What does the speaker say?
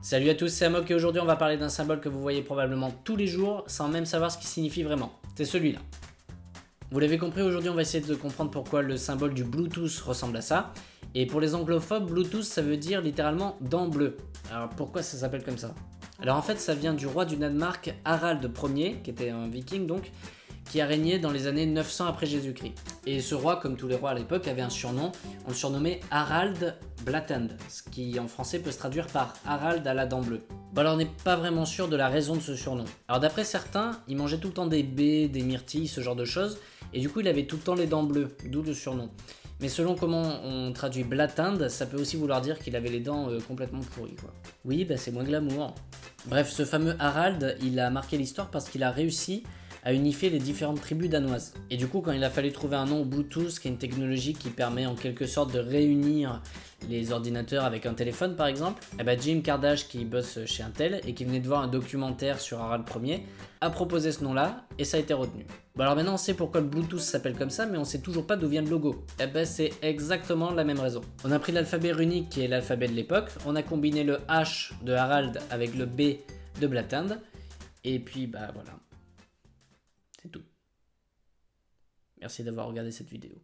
Salut à tous, c'est Amok et aujourd'hui on va parler d'un symbole que vous voyez probablement tous les jours sans même savoir ce qu'il signifie vraiment. C'est celui-là. Vous l'avez compris, aujourd'hui on va essayer de comprendre pourquoi le symbole du Bluetooth ressemble à ça. Et pour les anglophobes, Bluetooth ça veut dire littéralement dent bleue. Alors pourquoi ça s'appelle comme ça? Alors en fait ça vient du roi du Danemark Harald Ier, qui était un viking donc, qui a régné dans les années 900 après Jésus-Christ. Et ce roi, comme tous les rois à l'époque, avait un surnom, on le surnommait Harald Blattand, ce qui en français peut se traduire par Harald à la dent bleue. Bon alors on n'est pas vraiment sûr de la raison de ce surnom. Alors d'après certains, il mangeait tout le temps des baies, des myrtilles, ce genre de choses, et du coup il avait tout le temps les dents bleues, d'où le surnom. Mais selon comment on traduit Blattand, ça peut aussi vouloir dire qu'il avait les dents complètement pourries quoi. Oui, bah c'est moins glamour. Bref, ce fameux Harald, il a marqué l'histoire parce qu'il a réussi à unifier les différentes tribus danoises. Et du coup, quand il a fallu trouver un nom au Bluetooth, qui est une technologie qui permet en quelque sorte de réunir les ordinateurs avec un téléphone par exemple, et bah Jim Kardashian, qui bosse chez Intel et qui venait de voir un documentaire sur Harald Ier, a proposé ce nom-là et ça a été retenu. Bon alors maintenant on sait pourquoi le Bluetooth s'appelle comme ça, mais on sait toujours pas d'où vient le logo. Et bah c'est exactement la même raison. On a pris l'alphabet runique qui est l'alphabet de l'époque, on a combiné le H de Harald avec le B de Blattand, et puis bah voilà. C'est tout. Merci d'avoir regardé cette vidéo.